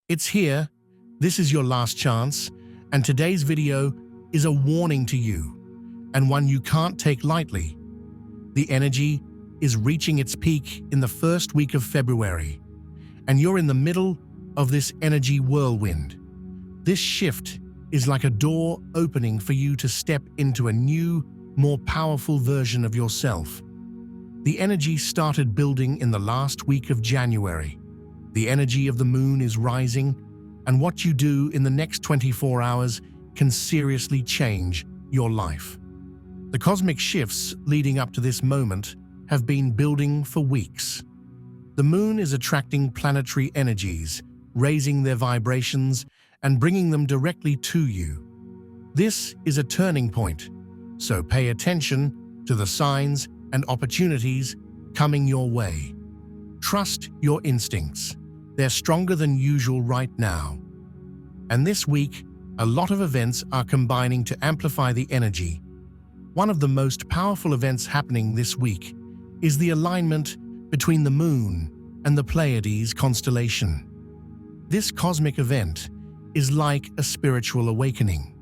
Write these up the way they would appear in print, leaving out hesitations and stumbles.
It's here, this is your last chance, and today's video is a warning to you, and one you can't take lightly. The energy is reaching its peak in the first week of February, and you're in the middle of this energy whirlwind. This shift is like a door opening for you to step into a new, more powerful version of yourself. The energy started building in the last week of January. The energy of the moon is rising, and what you do in the next 24 hours can seriously change your life. The cosmic shifts leading up to this moment have been building for weeks. The moon is attracting planetary energies, raising their vibrations and bringing them directly to you. This is a turning point, so pay attention to the signs and opportunities coming your way. Trust your instincts. They're stronger than usual right now. And this week, a lot of events are combining to amplify the energy. One of the most powerful events happening this week is the alignment between the Moon and the Pleiades constellation. This cosmic event is like a spiritual awakening.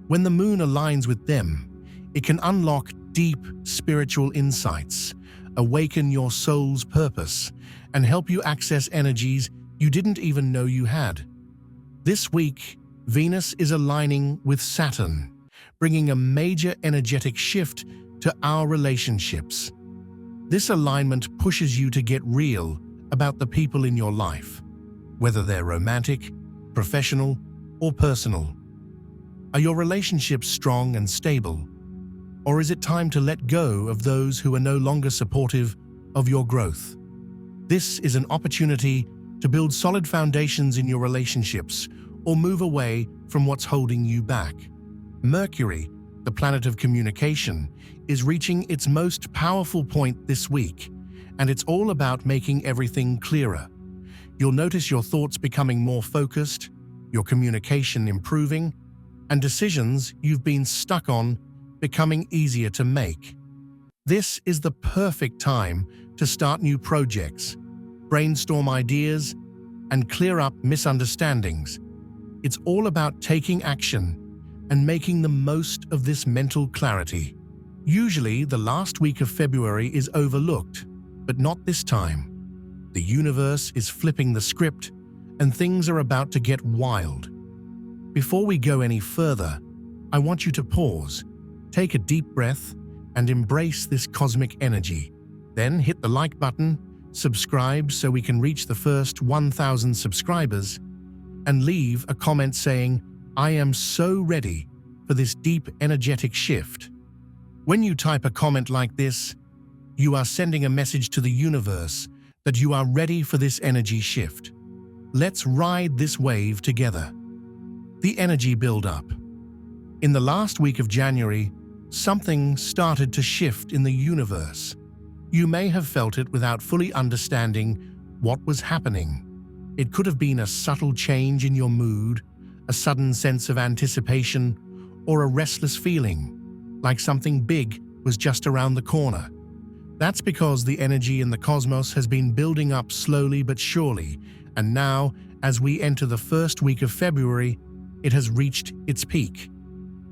When the Moon aligns with them, it can unlock deep spiritual insights, awaken your soul's purpose, and help you access energies you didn't even know you had. This week, Venus is aligning with Saturn, bringing a major energetic shift to our relationships. This alignment pushes you to get real about the people in your life, whether they're romantic, professional, or personal. Are your relationships strong and stable? Or is it time to let go of those who are no longer supportive of your growth? This is an opportunity to build solid foundations in your relationships or move away from what's holding you back. Mercury, the planet of communication, is reaching its most powerful point this week, and it's all about making everything clearer. You'll notice your thoughts becoming more focused, your communication improving, and decisions you've been stuck on becoming easier to make. This is the perfect time to start new projects, brainstorm ideas, and clear up misunderstandings. It's all about taking action and making the most of this mental clarity. Usually, the last week of February is overlooked, but not this time. The universe is flipping the script, and things are about to get wild. Before we go any further, I want you to pause, take a deep breath, and embrace this cosmic energy. Then hit the like button, subscribe so we can reach the first 1,000 subscribers, and leave a comment saying, "I am so ready for this deep energetic shift." When you type a comment like this, you are sending a message to the universe that you are ready for this energy shift. Let's ride this wave together. The energy build-up. In the last week of January, something started to shift in the universe. You may have felt it without fully understanding what was happening. It could have been a subtle change in your mood, a sudden sense of anticipation, or a restless feeling, like something big was just around the corner. That's because the energy in the cosmos has been building up slowly but surely, and now, as we enter the first week of February, it has reached its peak.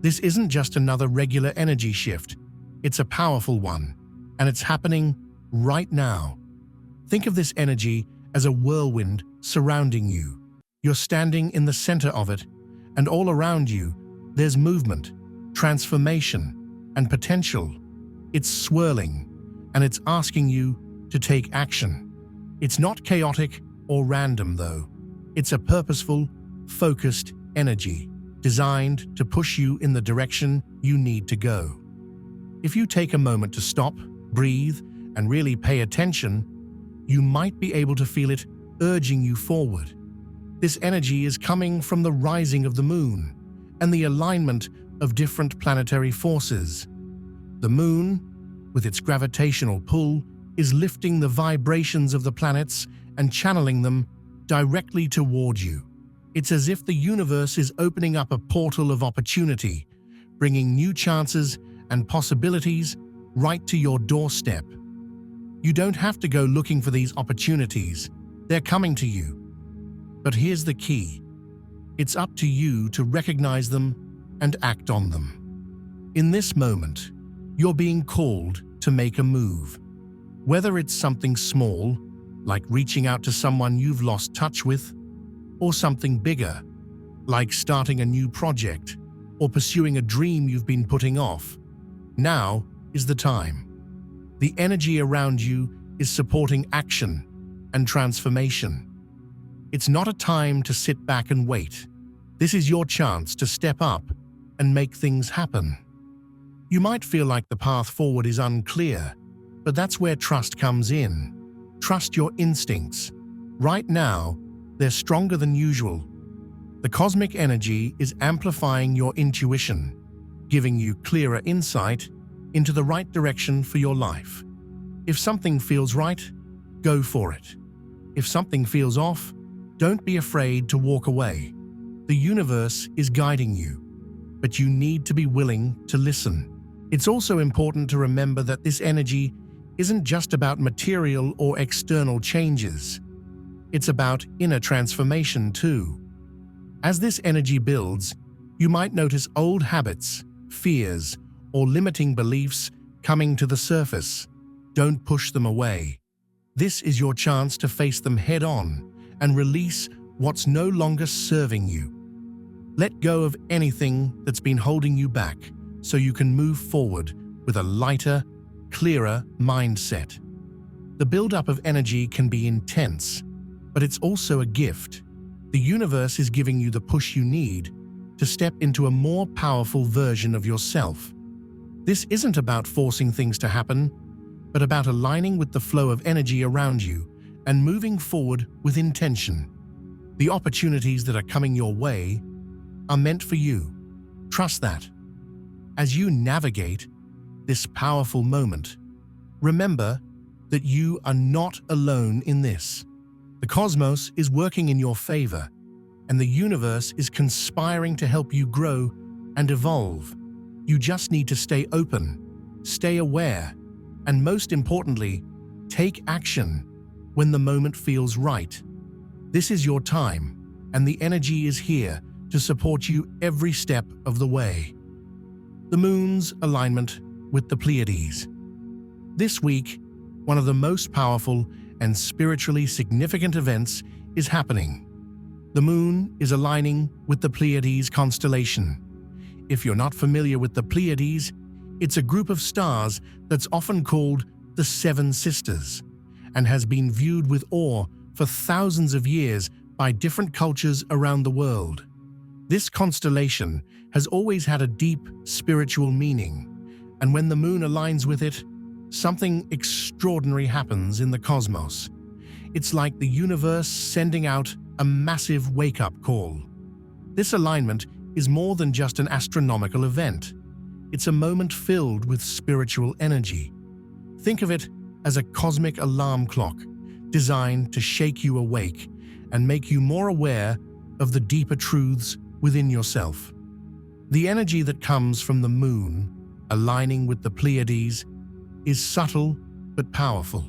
This isn't just another regular energy shift, it's a powerful one, and it's happening right now. Think of this energy as a whirlwind surrounding you. You're standing in the center of it, and all around you, there's movement, transformation, and potential. It's swirling, and it's asking you to take action. It's not chaotic or random, though. It's a purposeful, focused energy, designed to push you in the direction you need to go. If you take a moment to stop, breathe, and really pay attention, you might be able to feel it urging you forward. This energy is coming from the rising of the moon and the alignment of different planetary forces. The moon, with its gravitational pull, is lifting the vibrations of the planets and channeling them directly toward you. It's as if the universe is opening up a portal of opportunity, bringing new chances and possibilities right to your doorstep. You don't have to go looking for these opportunities. They're coming to you. But here's the key. It's up to you to recognize them and act on them. In this moment, you're being called to make a move. Whether it's something small, like reaching out to someone you've lost touch with, or something bigger, like starting a new project or pursuing a dream you've been putting off, now is the time. The energy around you is supporting action and transformation. It's not a time to sit back and wait. This is your chance to step up and make things happen. You might feel like the path forward is unclear, but that's where trust comes in. Trust your instincts. Right now, they're stronger than usual. The cosmic energy is amplifying your intuition, giving you clearer insight into the right direction for your life. If something feels right, go for it. If something feels off, don't be afraid to walk away. The universe is guiding you, but you need to be willing to listen. It's also important to remember that this energy isn't just about material or external changes. It's about inner transformation too. As this energy builds, you might notice old habits, fears, or limiting beliefs coming to the surface. Don't push them away. This is your chance to face them head-on and release what's no longer serving you. Let go of anything that's been holding you back so you can move forward with a lighter, clearer mindset. The buildup of energy can be intense, but it's also a gift. The universe is giving you the push you need to step into a more powerful version of yourself. This isn't about forcing things to happen, but about aligning with the flow of energy around you and moving forward with intention. The opportunities that are coming your way are meant for you. Trust that. As you navigate this powerful moment, remember that you are not alone in this. The cosmos is working in your favor, and the universe is conspiring to help you grow and evolve. You just need to stay open, stay aware, and most importantly, take action when the moment feels right. This is your time, and the energy is here to support you every step of the way. The Moon's alignment with the Pleiades. This week, one of the most powerful and spiritually significant events is happening. The Moon is aligning with the Pleiades constellation. If you're not familiar with the Pleiades, it's a group of stars that's often called the Seven Sisters and has been viewed with awe for thousands of years by different cultures around the world. This constellation has always had a deep spiritual meaning, and when the Moon aligns with it, something extraordinary happens in the cosmos. It's like the universe sending out a massive wake-up call. This alignment is more than just an astronomical event. It's a moment filled with spiritual energy. Think of it as a cosmic alarm clock designed to shake you awake and make you more aware of the deeper truths within yourself. The energy that comes from the Moon aligning with the Pleiades is subtle but powerful.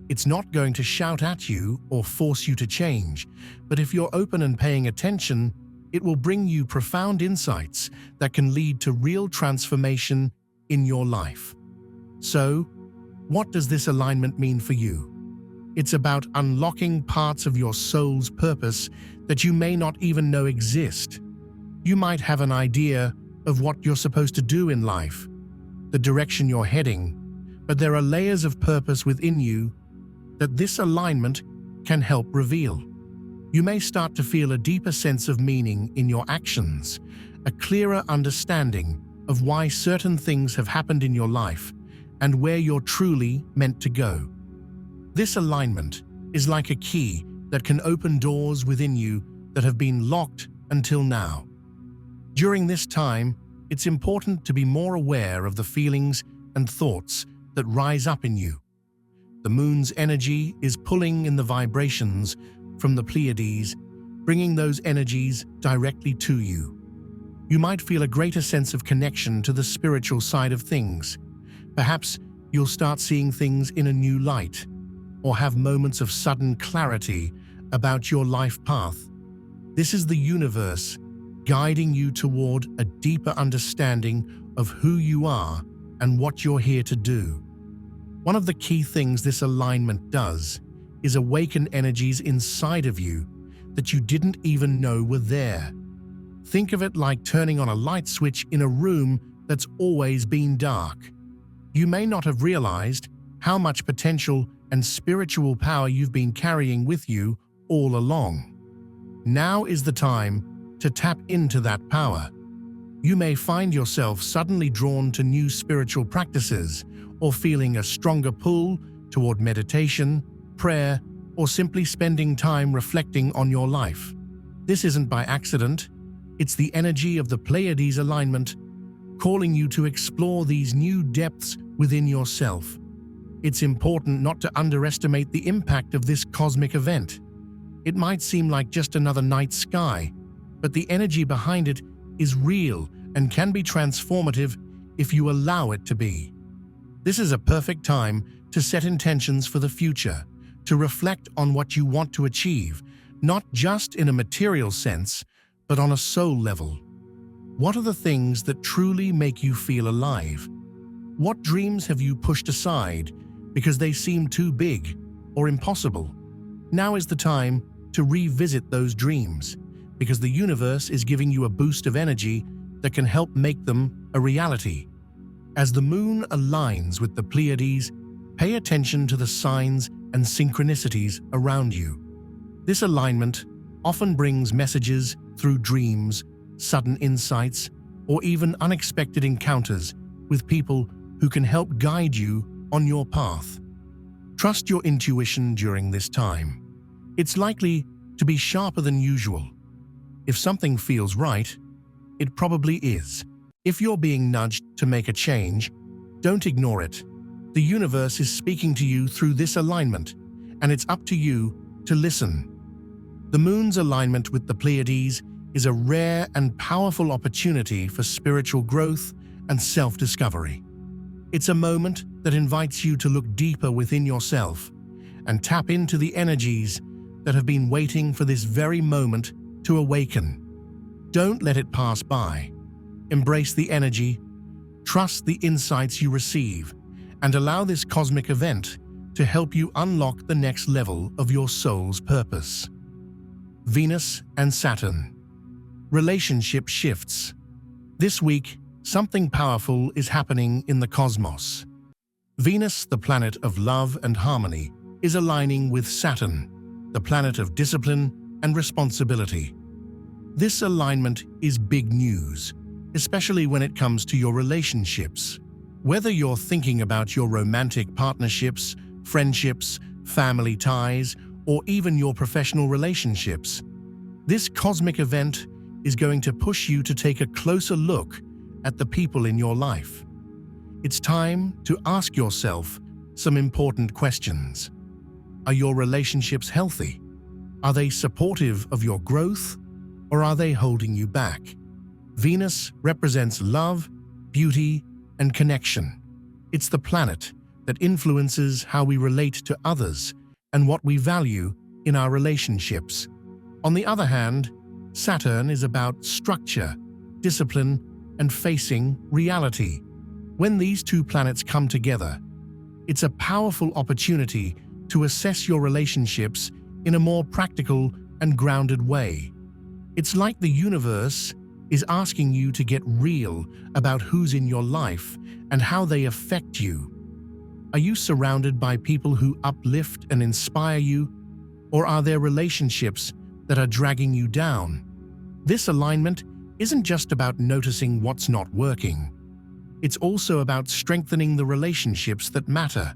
It's not going to shout at you or force you to change, but if you're open and paying attention, it will bring you profound insights that can lead to real transformation in your life. So, what does this alignment mean for you? It's about unlocking parts of your soul's purpose that you may not even know exist. You might have an idea of what you're supposed to do in life, the direction you're heading, but there are layers of purpose within you that this alignment can help reveal. You may start to feel a deeper sense of meaning in your actions, a clearer understanding of why certain things have happened in your life and where you're truly meant to go. This alignment is like a key that can open doors within you that have been locked until now. During this time, it's important to be more aware of the feelings and thoughts that rise up in you. The Moon's energy is pulling in the vibrations from the Pleiades, bringing those energies directly to you. You might feel a greater sense of connection to the spiritual side of things. Perhaps you'll start seeing things in a new light, or have moments of sudden clarity about your life path. This is the universe guiding you toward a deeper understanding of who you are and what you're here to do. One of the key things this alignment does is awaken energies inside of you that you didn't even know were there. Think of it like turning on a light switch in a room that's always been dark. You may not have realized how much potential and spiritual power you've been carrying with you all along. Now is the time to tap into that power. You may find yourself suddenly drawn to new spiritual practices or feeling a stronger pull toward meditation, prayer, or simply spending time reflecting on your life. This isn't by accident. It's the energy of the Pleiades alignment calling you to explore these new depths within yourself. It's important not to underestimate the impact of this cosmic event. It might seem like just another night sky, but the energy behind it is real and can be transformative if you allow it to be. This is a perfect time to set intentions for the future, to reflect on what you want to achieve, not just in a material sense, but on a soul level. What are the things that truly make you feel alive? What dreams have you pushed aside because they seem too big or impossible? Now is the time to revisit those dreams, because the universe is giving you a boost of energy that can help make them a reality. As the moon aligns with the Pleiades, pay attention to the signs and synchronicities around you. This alignment often brings messages through dreams, sudden insights, or even unexpected encounters with people who can help guide you on your path. Trust your intuition during this time. It's likely to be sharper than usual. If something feels right, it probably is. If you're being nudged to make a change, don't ignore it. The universe is speaking to you through this alignment, and it's up to you to listen. The moon's alignment with the Pleiades is a rare and powerful opportunity for spiritual growth and self-discovery. It's a moment that invites you to look deeper within yourself and tap into the energies that have been waiting for this very moment to awaken. Don't let it pass by. Embrace the energy, trust the insights you receive, and allow this cosmic event to help you unlock the next level of your soul's purpose. Venus and Saturn. Relationship shifts. This week, something powerful is happening in the cosmos. Venus, the planet of love and harmony, is aligning with Saturn, the planet of discipline and responsibility. This alignment is big news, especially when it comes to your relationships. Whether you're thinking about your romantic partnerships, friendships, family ties, or even your professional relationships, this cosmic event is going to push you to take a closer look at the people in your life. It's time to ask yourself some important questions. Are your relationships healthy? Are they supportive of your growth, or are they holding you back? Venus represents love, beauty, and connection. It's the planet that influences how we relate to others and what we value in our relationships. On the other hand, Saturn is about structure, discipline, and facing reality. When these two planets come together, it's a powerful opportunity to assess your relationships in a more practical and grounded way. It's like the universe is asking you to get real about who's in your life and how they affect you. Are you surrounded by people who uplift and inspire you, or are there relationships that are dragging you down? This alignment isn't just about noticing what's not working. It's also about strengthening the relationships that matter.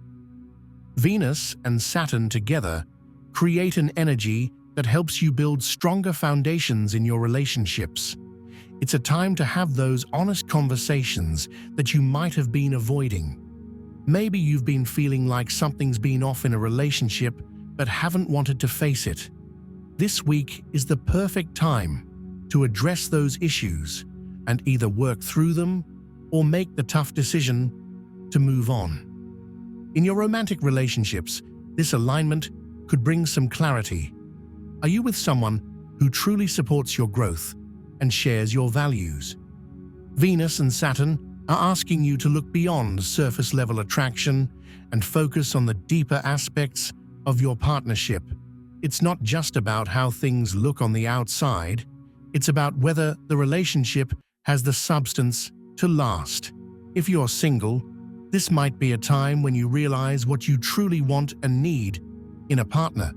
Venus and Saturn together create an energy that helps you build stronger foundations in your relationships. It's a time to have those honest conversations that you might have been avoiding. Maybe you've been feeling like something's been off in a relationship but haven't wanted to face it. This week is the perfect time to address those issues and either work through them or make the tough decision to move on. In your romantic relationships, this alignment could bring some clarity. Are you with someone who truly supports your growth and shares your values? Venus and Saturn are asking you to look beyond surface-level attraction and focus on the deeper aspects of your partnership. It's not just about how things look on the outside, it's about whether the relationship has the substance to last. If you're single, this might be a time when you realize what you truly want and need in a partner.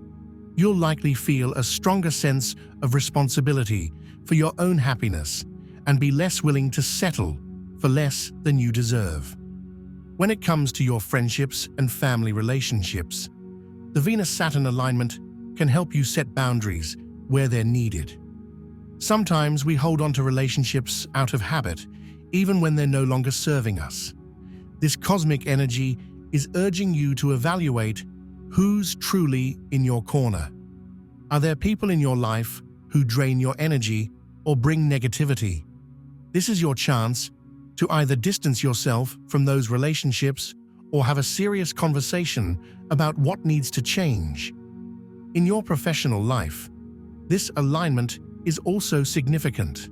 You'll likely feel a stronger sense of responsibility for your own happiness and be less willing to settle for less than you deserve. When it comes to your friendships and family relationships, the Venus-Saturn alignment can help you set boundaries where they're needed. Sometimes we hold on to relationships out of habit, even when they're no longer serving us. This cosmic energy is urging you to evaluate who's truly in your corner. Are there people in your life who drain your energy or bring negativity? This is your chance to either distance yourself from those relationships or have a serious conversation about what needs to change. In your professional life, this alignment is also significant.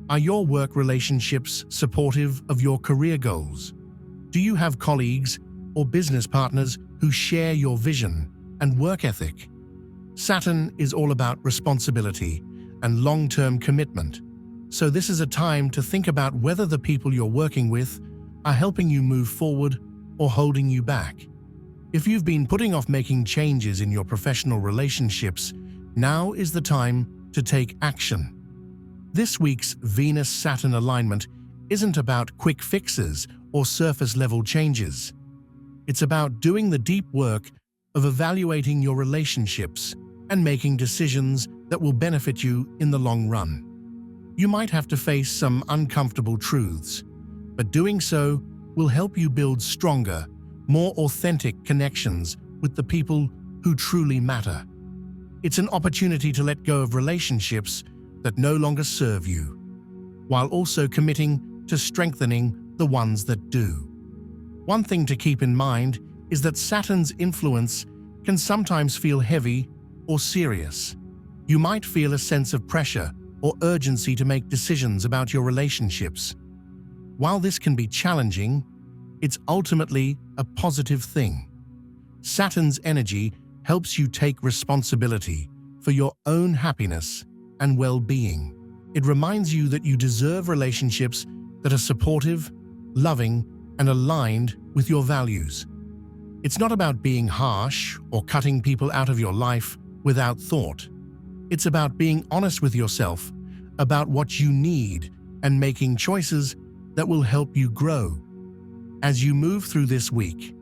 Are your work relationships supportive of your career goals? Do you have colleagues or business partners who share your vision and work ethic? Saturn is all about responsibility and long-term commitment, so this is a time to think about whether the people you're working with are helping you move forward or holding you back. If you've been putting off making changes in your professional relationships, now is the time to take action. This week's Venus-Saturn alignment isn't about quick fixes or surface-level changes. It's about doing the deep work of evaluating your relationships and making decisions that will benefit you in the long run. You might have to face some uncomfortable truths, but doing so will help you build stronger, more authentic connections with the people who truly matter. It's an opportunity to let go of relationships that no longer serve you, while also committing to strengthening the ones that do. One thing to keep in mind is that Saturn's influence can sometimes feel heavy or serious. You might feel a sense of pressure or urgency to make decisions about your relationships. While this can be challenging, it's ultimately a positive thing. Saturn's energy helps you take responsibility for your own happiness and well-being. It reminds you that you deserve relationships that are supportive, loving, and aligned with your values. It's not about being harsh or cutting people out of your life without thought. It's about being honest with yourself about what you need and making choices that will help you grow. As you move through this week,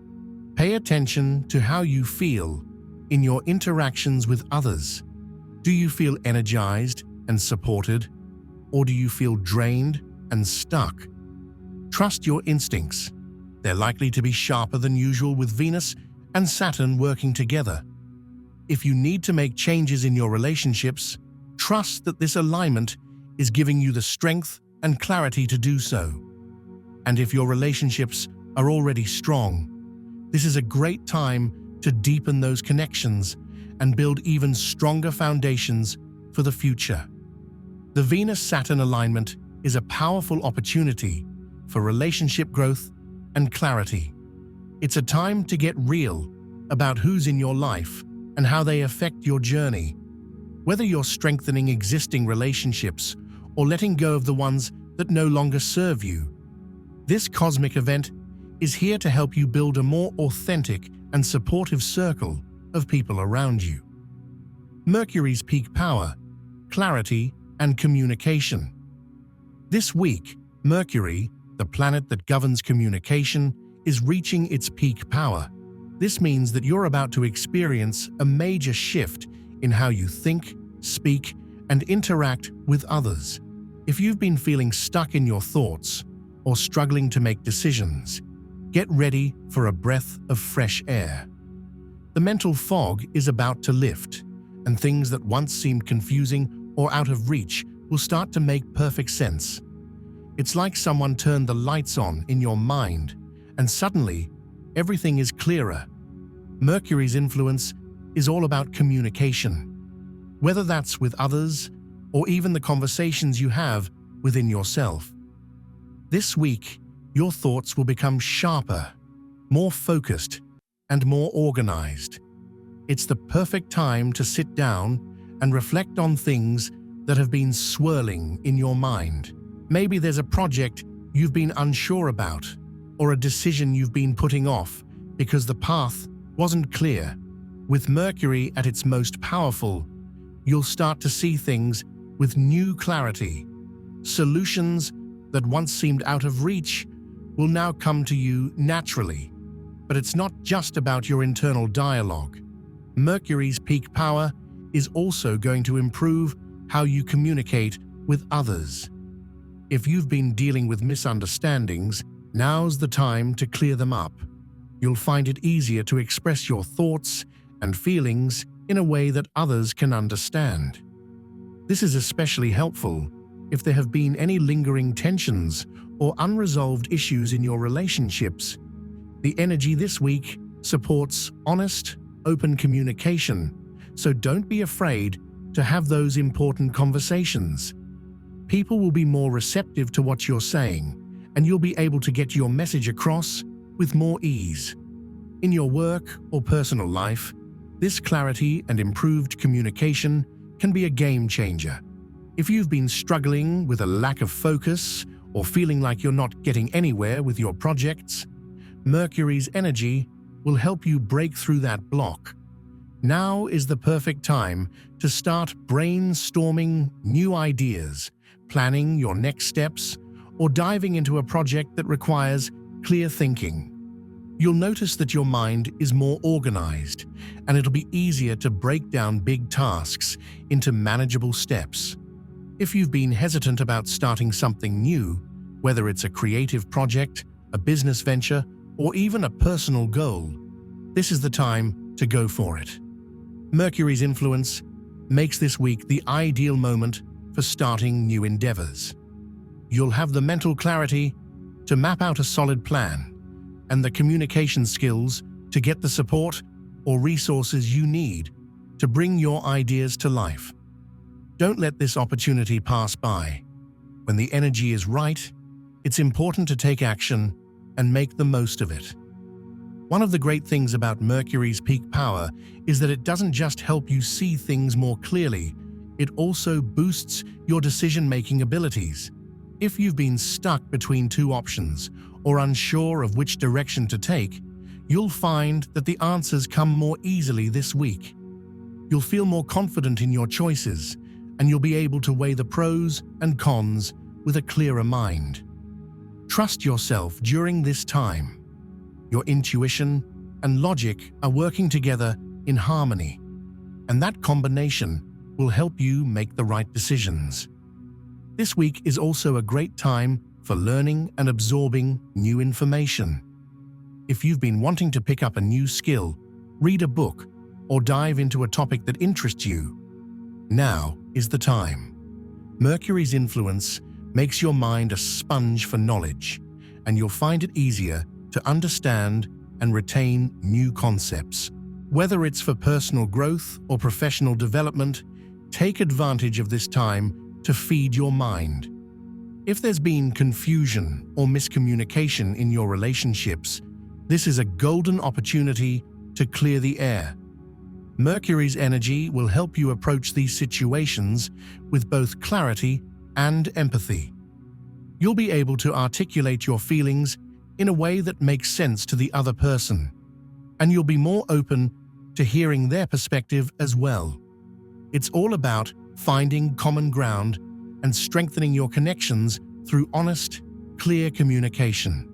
pay attention to how you feel in your interactions with others. Do you feel energized and supported, or do you feel drained and stuck? Trust your instincts. They're likely to be sharper than usual with Venus and Saturn working together. If you need to make changes in your relationships, trust that this alignment is giving you the strength and clarity to do so. And if your relationships are already strong, this is a great time to deepen those connections and build even stronger foundations for the future. The Venus-Saturn alignment is a powerful opportunity for relationship growth and clarity. It's a time to get real about who's in your life and how they affect your journey. Whether you're strengthening existing relationships or letting go of the ones that no longer serve you, this cosmic event is here to help you build a more authentic and supportive circle of people around you. Mercury's peak power, clarity, and communication. This week, Mercury, the planet that governs communication, is reaching its peak power. This means that you're about to experience a major shift in how you think, speak, and interact with others. If you've been feeling stuck in your thoughts or struggling to make decisions, get ready for a breath of fresh air. The mental fog is about to lift, and things that once seemed confusing or out of reach will start to make perfect sense. It's like someone turned the lights on in your mind, and suddenly, everything is clearer. Mercury's influence is all about communication. whether that's with others or even the conversations you have within yourself. This week, your thoughts will become sharper, more focused, and more organized. It's the perfect time to sit down and reflect on things that have been swirling in your mind. Maybe there's a project you've been unsure about, or a decision you've been putting off because the path wasn't clear. With Mercury at its most powerful, you'll start to see things with new clarity. Solutions that once seemed out of reach will now come to you naturally. But it's not just about your internal dialogue. Mercury's peak power is also going to improve how you communicate with others. If you've been dealing with misunderstandings, now's the time to clear them up. You'll find it easier to express your thoughts and feelings in a way that others can understand. This is especially helpful if there have been any lingering tensions or unresolved issues in your relationships. The energy this week supports honest, open communication, so don't be afraid to have those important conversations. People will be more receptive to what you're saying, and you'll be able to get your message across with more ease. In your work or personal life, this clarity and improved communication can be a game changer. If you've been struggling with a lack of focus or feeling like you're not getting anywhere with your projects, Mercury's energy will help you break through that block. Now is the perfect time to start brainstorming new ideas, planning your next steps, or diving into a project that requires clear thinking. You'll notice that your mind is more organized, and it'll be easier to break down big tasks into manageable steps. If you've been hesitant about starting something new, whether it's a creative project, a business venture, or even a personal goal, this is the time to go for it. Mercury's influence makes this week the ideal moment for starting new endeavors. You'll have the mental clarity to map out a solid plan and the communication skills to get the support or resources you need to bring your ideas to life. Don't let this opportunity pass by. When the energy is right, it's important to take action and make the most of it. One of the great things about Mercury's peak power is that it doesn't just help you see things more clearly, it also boosts your decision-making abilities. If you've been stuck between two options or unsure of which direction to take, you'll find that the answers come more easily this week. You'll feel more confident in your choices, and you'll be able to weigh the pros and cons with a clearer mind. Trust yourself during this time. Your intuition and logic are working together in harmony, and that combination will help you make the right decisions. This week is also a great time for learning and absorbing new information. If you've been wanting to pick up a new skill, read a book, or dive into a topic that interests you, now is the time. Mercury's influence makes your mind a sponge for knowledge, and you'll find it easier to understand and retain new concepts. Whether it's for personal growth or professional development, take advantage of this time to feed your mind. If there's been confusion or miscommunication in your relationships, this is a golden opportunity to clear the air. Mercury's energy will help you approach these situations with both clarity and empathy. You'll be able to articulate your feelings in a way that makes sense to the other person, and you'll be more open to hearing their perspective as well. It's all about finding common ground and strengthening your connections through honest, clear communication.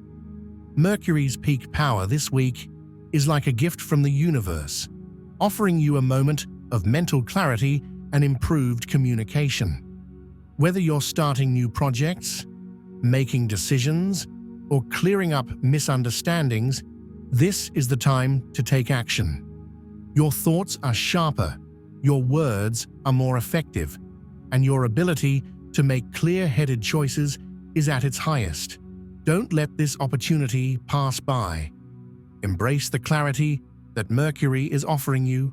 Mercury's peak power this week is like a gift from the universe, offering you a moment of mental clarity and improved communication. Whether you're starting new projects, making decisions, or clearing up misunderstandings, this is the time to take action. Your thoughts are sharper, your words are more effective, and your ability to make clear-headed choices is at its highest. Don't let this opportunity pass by. Embrace the clarity that Mercury is offering you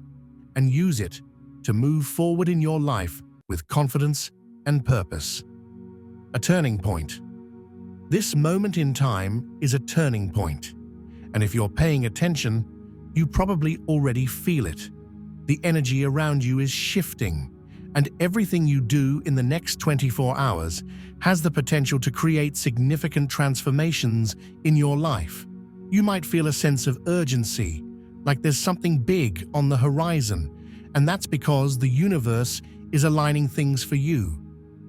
and use it to move forward in your life with confidence and purpose. A turning point. This moment in time is a turning point, and if you're paying attention, you probably already feel it. The energy around you is shifting, and everything you do in the next 24 hours has the potential to create significant transformations in your life. You might feel a sense of urgency, like there's something big on the horizon, and that's because the universe is aligning things for you.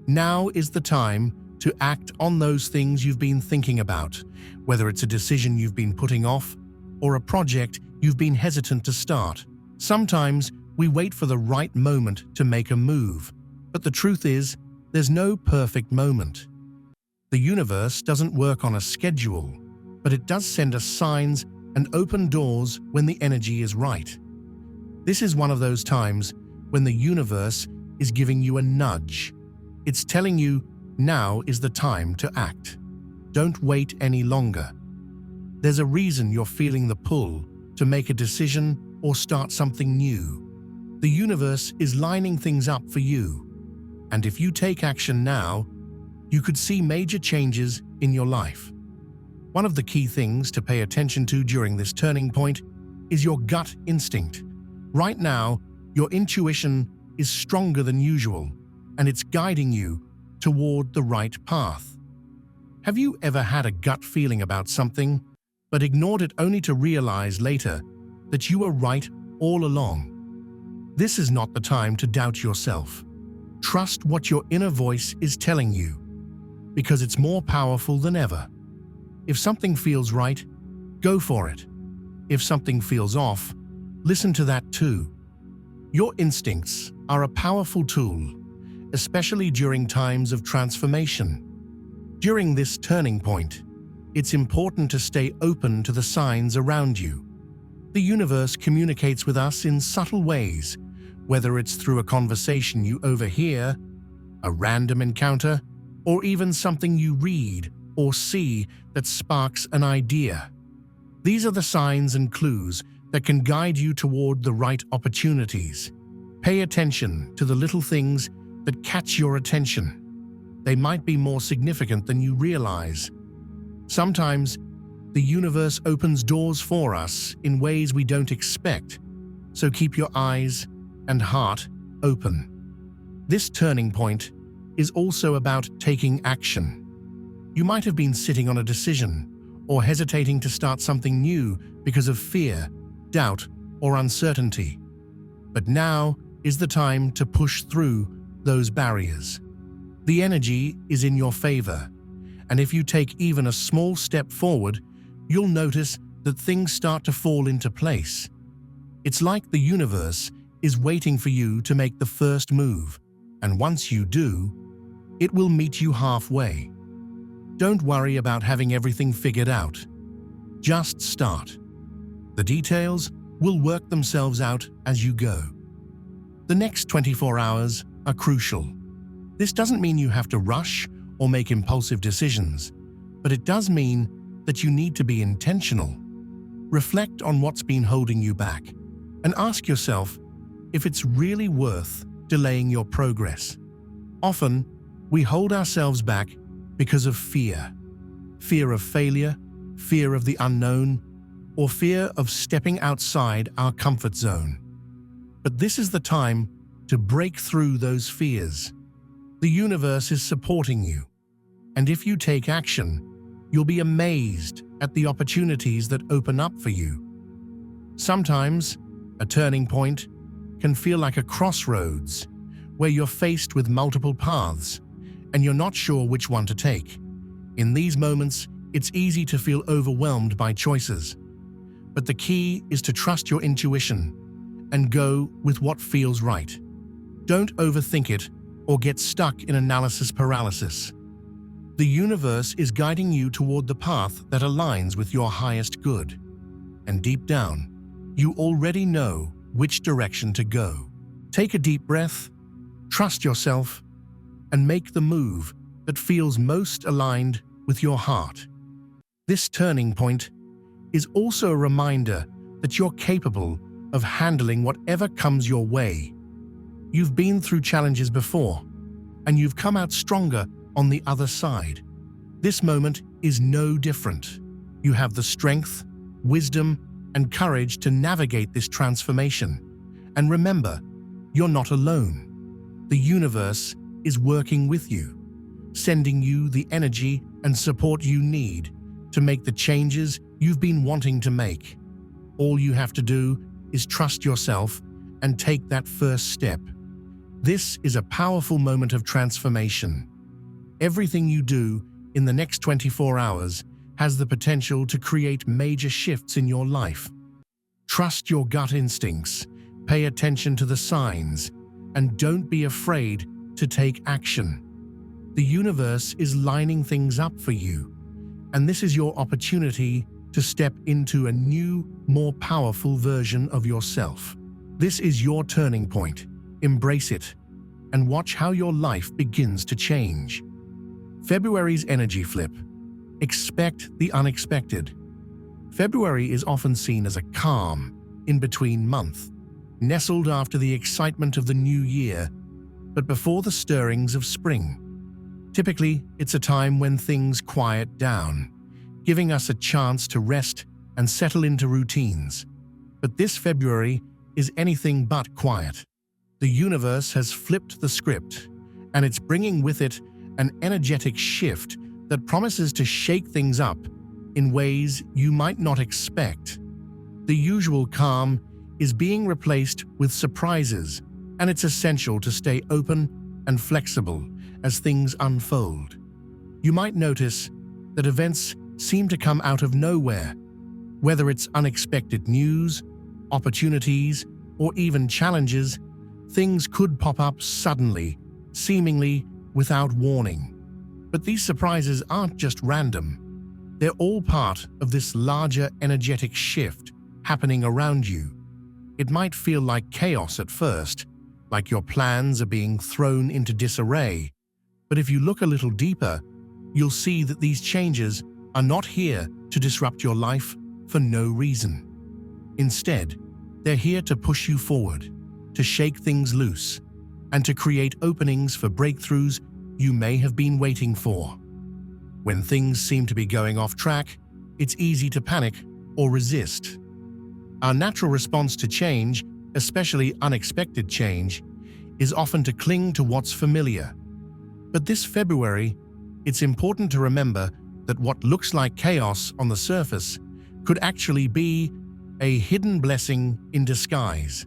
Now is the time to act on those things you've been thinking about, whether it's a decision you've been putting off or a project you've been hesitant to start. Sometimes we wait for the right moment to make a move, but the truth is, there's no perfect moment. The universe doesn't work on a schedule, but it does send us signs and open doors when the energy is right. This is one of those times when the universe is giving you a nudge. It's telling you now is the time to act. Don't wait any longer. There's a reason you're feeling the pull to make a decision or start something new. The universe is lining things up for you, and if you take action now, you could see major changes in your life. One of the key things to pay attention to during this turning point is your gut instinct. Right now, your intuition is stronger than usual, and it's guiding you toward the right path. Have you ever had a gut feeling about something, but ignored it only to realize later that you were right all along? This is not the time to doubt yourself. Trust what your inner voice is telling you, because it's more powerful than ever. If something feels right, go for it. If something feels off, listen to that too. Your instincts are a powerful tool, especially during times of transformation. During this turning point, it's important to stay open to the signs around you. The universe communicates with us in subtle ways, whether it's through a conversation you overhear, a random encounter, or even something you read or see that sparks an idea. These are the signs and clues that can guide you toward the right opportunities. Pay attention to the little things that catch your attention. They might be more significant than you realize. Sometimes, the universe opens doors for us in ways we don't expect, so keep your eyes and heart open. This turning point is also about taking action. You might have been sitting on a decision or hesitating to start something new because of fear, doubt, or uncertainty. But now is the time to push through those barriers. The energy is in your favor, and if you take even a small step forward, you'll notice that things start to fall into place. It's like the universe is waiting for you to make the first move, and once you do, it will meet you halfway. Don't worry about having everything figured out. Just start. The details will work themselves out as you go. The next 24 hours are crucial. This doesn't mean you have to rush or make impulsive decisions, but it does mean that you need to be intentional. Reflect on what's been holding you back and ask yourself if it's really worth delaying your progress. Often, we hold ourselves back because of fear. Fear of failure, fear of the unknown, or fear of stepping outside our comfort zone. But this is the time to break through those fears. The universe is supporting you, and if you take action, you'll be amazed at the opportunities that open up for you. Sometimes, a turning point can feel like a crossroads, where you're faced with multiple paths, and you're not sure which one to take. In these moments, it's easy to feel overwhelmed by choices. But the key is to trust your intuition and go with what feels right. Don't overthink it or get stuck in analysis paralysis. The universe is guiding you toward the path that aligns with your highest good. And deep down, you already know which direction to go. Take a deep breath, trust yourself, and make the move that feels most aligned with your heart. This turning point is also a reminder that you're capable of handling whatever comes your way. You've been through challenges before, and you've come out stronger on the other side. This moment is no different. You have the strength, wisdom, and courage to navigate this transformation. And remember, you're not alone. The universe is working with you, sending you the energy and support you need to make the changes you've been wanting to make. All you have to do is trust yourself and take that first step. This is a powerful moment of transformation. Everything you do in the next 24 hours has the potential to create major shifts in your life. Trust your gut instincts, pay attention to the signs, and don't be afraid to take action. The universe is lining things up for you, and this is your opportunity to step into a new, more powerful version of yourself. This is your turning point. Embrace it, and watch how your life begins to change. February's energy flip. Expect the unexpected. February is often seen as a calm, in-between month, nestled after the excitement of the new year, but before the stirrings of spring. Typically, it's a time when things quiet down, giving us a chance to rest and settle into routines. But this February is anything but quiet. The universe has flipped the script, and it's bringing with it an energetic shift that promises to shake things up in ways you might not expect. The usual calm is being replaced with surprises, and it's essential to stay open and flexible as things unfold. You might notice that events seem to come out of nowhere, whether it's unexpected news, opportunities, or even challenges. Things could pop up suddenly, seemingly without warning. But these surprises aren't just random. They're all part of this larger energetic shift happening around you. It might feel like chaos at first, like your plans are being thrown into disarray. But if you look a little deeper, you'll see that these changes are not here to disrupt your life for no reason. Instead, they're here to push you forward, to shake things loose, and to create openings for breakthroughs you may have been waiting for. When things seem to be going off track, it's easy to panic or resist. Our natural response to change, especially unexpected change, is often to cling to what's familiar. But this February, it's important to remember that what looks like chaos on the surface could actually be a hidden blessing in disguise.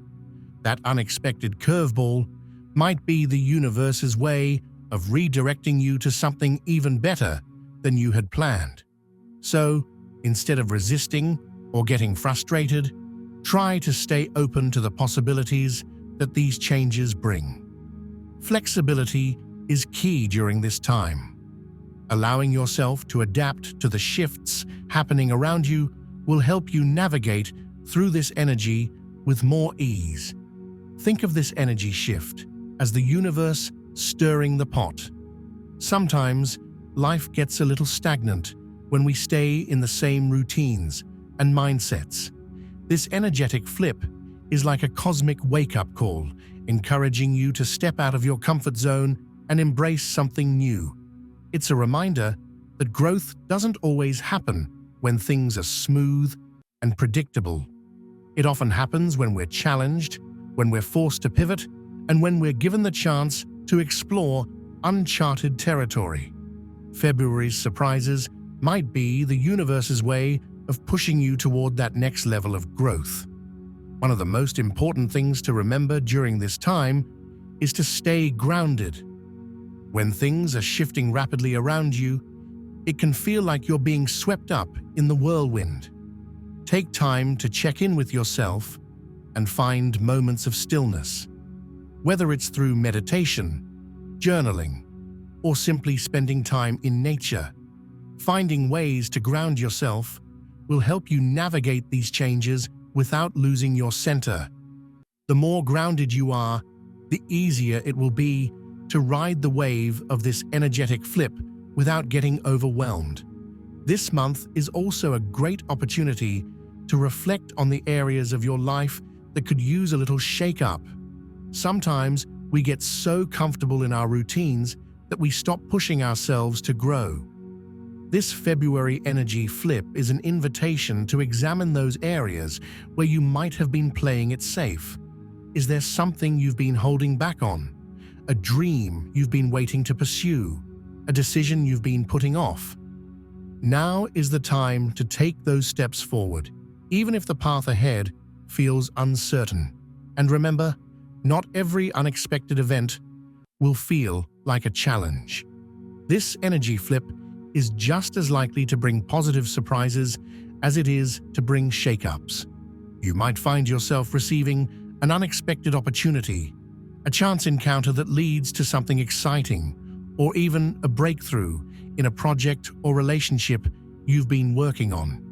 That unexpected curveball might be the universe's way of redirecting you to something even better than you had planned. So, instead of resisting or getting frustrated, try to stay open to the possibilities that these changes bring. Flexibility is key during this time. Allowing yourself to adapt to the shifts happening around you will help you navigate through this energy with more ease. Think of this energy shift as the universe stirring the pot. Sometimes, life gets a little stagnant when we stay in the same routines and mindsets. This energetic flip is like a cosmic wake-up call, encouraging you to step out of your comfort zone and embrace something new. It's a reminder that growth doesn't always happen when things are smooth and predictable. It often happens when we're challenged, when we're forced to pivot, and when we're given the chance to explore uncharted territory. February's surprises might be the universe's way of pushing you toward that next level of growth. One of the most important things to remember during this time is to stay grounded. When things are shifting rapidly around you, it can feel like you're being swept up in the whirlwind. Take time to check in with yourself and find moments of stillness. Whether it's through meditation, journaling, or simply spending time in nature, finding ways to ground yourself will help you navigate these changes without losing your center. The more grounded you are, the easier it will be to ride the wave of this energetic flip without getting overwhelmed. This month is also a great opportunity to reflect on the areas of your life that could use a little shake-up. Sometimes we get so comfortable in our routines that we stop pushing ourselves to grow. This February energy flip is an invitation to examine those areas where you might have been playing it safe. Is there something you've been holding back on? A dream you've been waiting to pursue? A decision you've been putting off? Now is the time to take those steps forward, even if the path ahead feels uncertain. And remember, not every unexpected event will feel like a challenge. This energy flip is just as likely to bring positive surprises as it is to bring shakeups. You might find yourself receiving an unexpected opportunity, a chance encounter that leads to something exciting, or even a breakthrough in a project or relationship you've been working on.